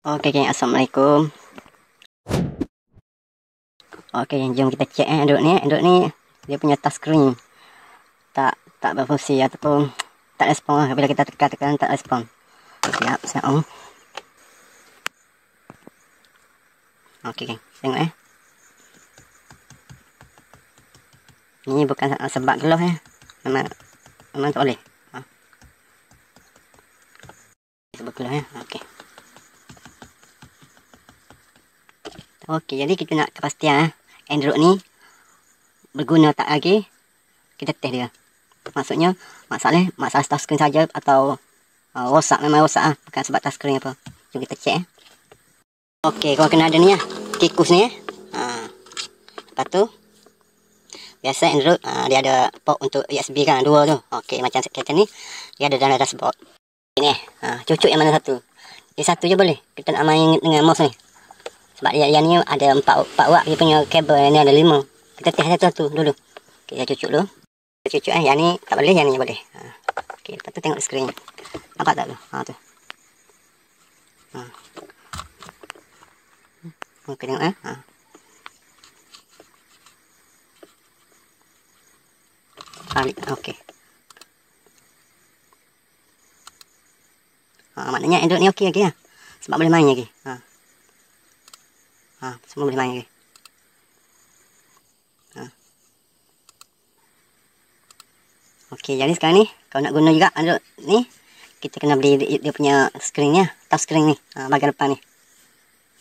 Oke geng, assalamualaikum. Oke geng, jom kita cek Android ni dia punya touchscreen tak berfungsi ataupun tak respon lah. Bila kita tekan tak respon. Siap on. Oke geng, tengok ini bukan sebab geloh memang tak boleh. Sebab geloh Oke. Okey, jadi kita nak kepastian Android ni berguna tak lagi, kita test dia. Maksudnya masalah touchscreen saja atau rosak, memang rosak bukan sebab touchscreen apa. Jom kita cek Okey, kau kena ada ni tikus ni lepas tu biasa Android dia ada port untuk USB kan, dua tu. Okey, macam kereta ni dia ada dalam dashboard. Ini cucuk yang mana satu. Dia satu je boleh. Kita nak main dengan mouse ni. Sebab yang ni ada 4 watt dia punya kabel, yang ni ada 5. Kita test satu dulu. Kita cucuk dulu. Kita cucuk yang ni tak boleh, yang ni boleh. Okey, lepas tu tengok skrin. Nampak tak tu? Tu. Okey, tengok balik. Okey. Maknanya Android ni okey lagi sebab boleh main lagi. Semua boleh main lagi. Okey, jadi sekarang ni kalau nak guna juga Android ni, kita kena beli dia punya screen touch screen ni, bahagian depan ni.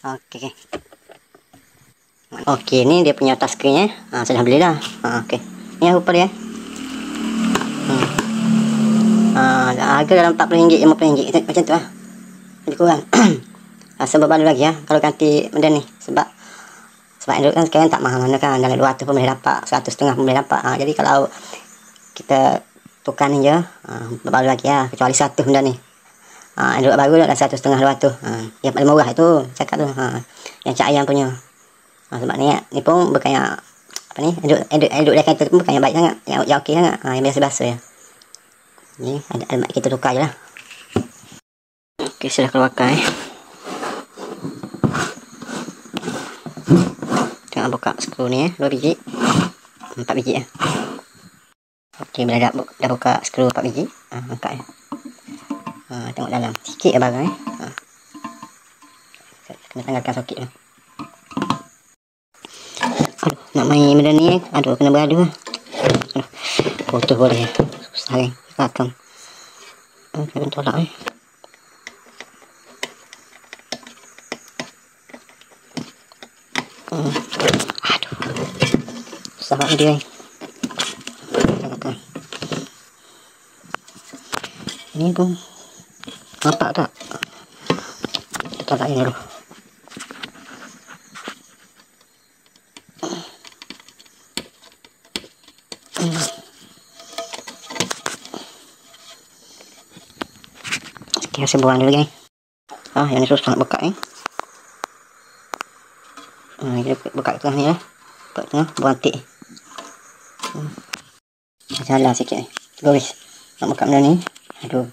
Okey. Okey, ni dia punya touch screen saya dah beli dah. Okey. Ni rupa dia. Harga dalam RM40, RM50 macam tu lebih kurang. Sebab baru lagi kalau ganti benda ni, sebab Android kan sekarang tak mahal mana kan, dalam 200 pun boleh dapat, 100.5 pun boleh dapat. Jadi kalau kita tukar ni je, baru lagi kecuali 100 benda ni. Android baru dah 100.5 200. Yang paling murah itu cakap tu, yang Cak Ayam punya. Sebab ni pun bukannya apa ni, Android dia kata pun bukannya baik sangat, yang okey sangat, yang biasa-biasa ya. Ni ada kita tukar je lah. Okey, sudah keluarkan Tengok buka skru ni 2 biji 4 biji Okey, bila dah buka skru 4 biji angkat tengok dalam sikit barang kena tanggalkan soket tu. Aduh, nak main benda ni kena beradu putus boleh susah belakang kena tolak aduh, susah banget dia ini pun nampak tak? Kita tolak ini dulu. Okey, saya buang dulu guys. Yang ni susah nak buka kita buka tengah ni buka tengah, buang tik salah sikit goris nak buka benda ni. Aduh,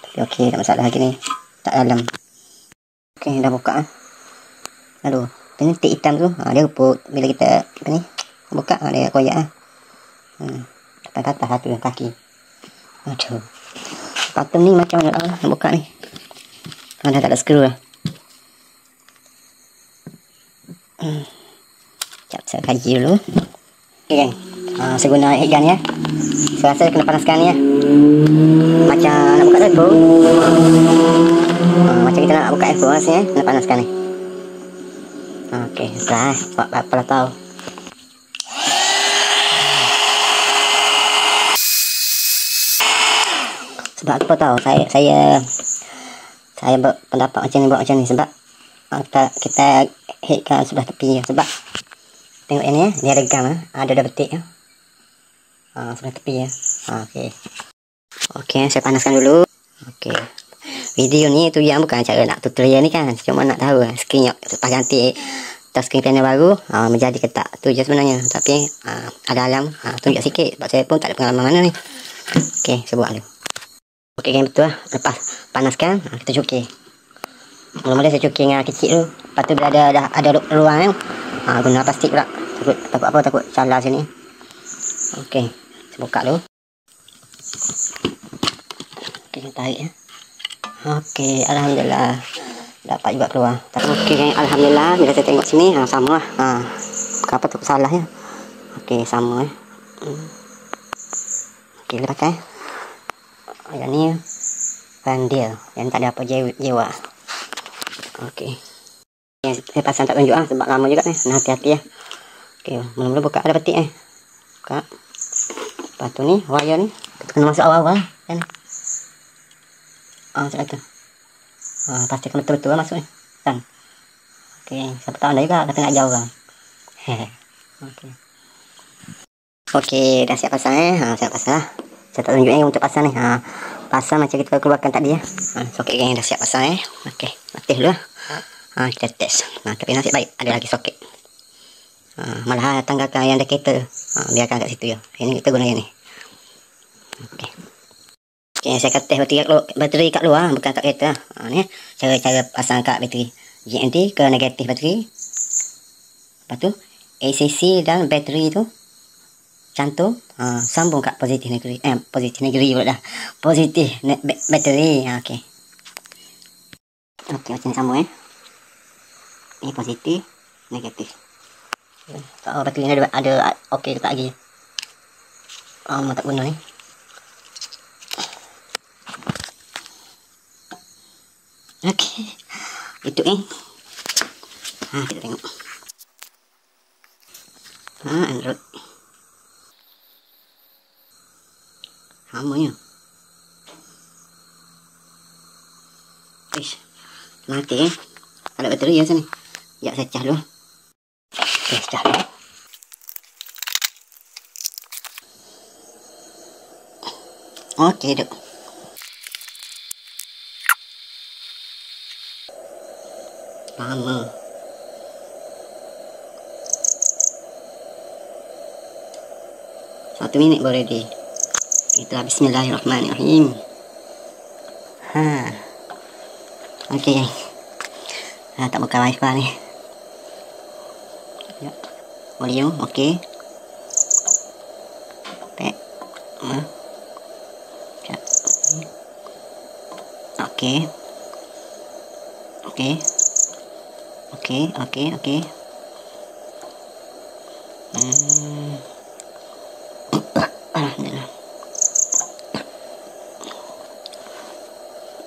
tapi okey, tak masalah lagi ni, tak dalam. Okey, dah buka aduh, ini tik hitam tu dia rupa bila kita buka dia koyak depan atas satu yang kaki. Aduh, patung ni macam mana nak buka ni, dah tak ada skru lah. Sekejap saya kaji dulu. Okey kan, saya guna heat gun saya rasa kena panaskan ni macam nak buka telefon, macam kita nak buka iPhone rasanya kena panaskan ni. Okey, setelah buat berapa tahu. Sebab apa tahu saya berpendapat macam ni, buat macam ni sebab kita heatkan sebelah tepi sebab tengok ini dia ada gam ada betik sebelah tepi Okey, saya panaskan dulu. Okey, video ni tu yang bukan cara nak tutorial ni kan, cuma nak tahu skrin lepas ganti touchscreen panel baru menjadi ke tak, tu je sebenarnya. Tapi ada alam tunjuk sikit sebab saya pun tak ada pengalaman mana ni. Okey, saya buat dulu. Okey, betul lepas panaskan kita cuci. Mula-mula saya cuci dengan kecil tu. Lepas tu bila ada ruang kan. Guna plastik pula. Takut salah sini. Okey. Saya buka dulu. Okey, kita tarik ya. Okey, alhamdulillah. Dapat juga keluar. Okey, alhamdulillah bila saya tengok sini sama lah. Apa tu salah ya. Okey, sama Okey, kita pakai. Yang ni pandil yang tak ada apa jiwa. Okey. Saya pasang tak tunjuk sebab lama juga ni. Nah, hati-hati ya. Okey, mula-mula buka ada petik buka. Lepas tu ni wire ni kena masuk awal-awal kan. Macam tu. Pastikan betul-betul masuk ni. Kan. Okey, siapa tahu anda juga kata nak jauh kan. Okey. Okey, dah siap pasang siap pasang lah. Saya tak tunjuk untuk pasang ni. Pasang macam kita keluarkan tadi ya. Soket yang dah siap pasang Okey, latih dulu lah. Kita test. Tapi nasib baik ada lagi soket. Malah tanggalkan yang indicator. Biarkan kat situ ya. Ini kita guna yang ni. Okey. Okey, saya akan test bateri kat luar, bukan kat kereta. Ni cara pasang kat bateri. GND ke negatif bateri. Lepas tu ACC dan bateri tu cantum sambung kat positif negeri. Positif negeri pula dah. Positif bateri. Okey. Okey, macam ni sambung Ini positif, negatif. Tak tahu bateri ni ada okey ke tak lagi. Tak guna ni. Okey. Itu kita tengok. Android. Samanya. Mati ada bateri ya sini. Ya, saya cas dulu. Okey, cas dulu. Okey, duk. Lama. Satu minit boleh ready. Kita bismillahirrahmanirrahim. Okey. Tak buka wifi ni. Ya. Volume okey. Back. Okey. Okey. Okey. Alhamdulillah.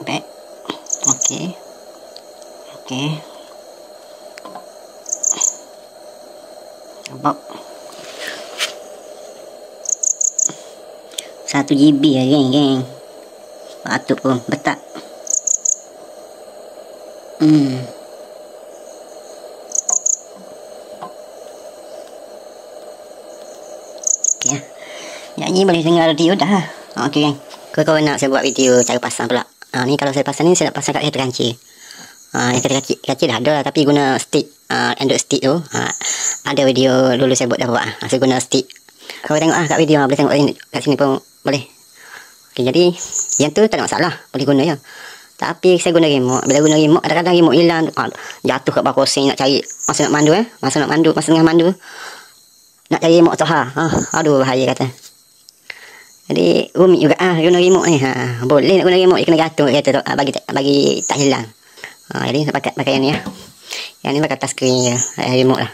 Back. Okey. Nampak 1 GB ya geng. Patut pun betak. Okey. Nyanyi boleh dengar radio dah. Okey geng. Kalau nak saya buat video cara pasang pula. Ni kalau saya pasang ni saya nak pasang kat kereta kancil. Yang kereta kancil dah ada lah, tapi guna stick. Android stick tu. Ada video dulu saya buat dah buat. Saya guna stick. Kalau tengok kat video boleh tengok kat sini pun boleh. Okey, jadi yang tu tak ada masalah, boleh guna ya. Tapi saya guna remote. Bila guna remote kadang-kadang remote hilang. Jatuh kat bawah kursi nak cari masa nak mandu masa tengah mandu. Nak cari remote tu aduh bahaya kata. Jadi rumit juga guna remote ni. Boleh nak guna remote, kena gantung kereta tu bagi tak hilang. Jadi saya pakai yang ni ya. Yang ni pakai touch screen je, remote lah.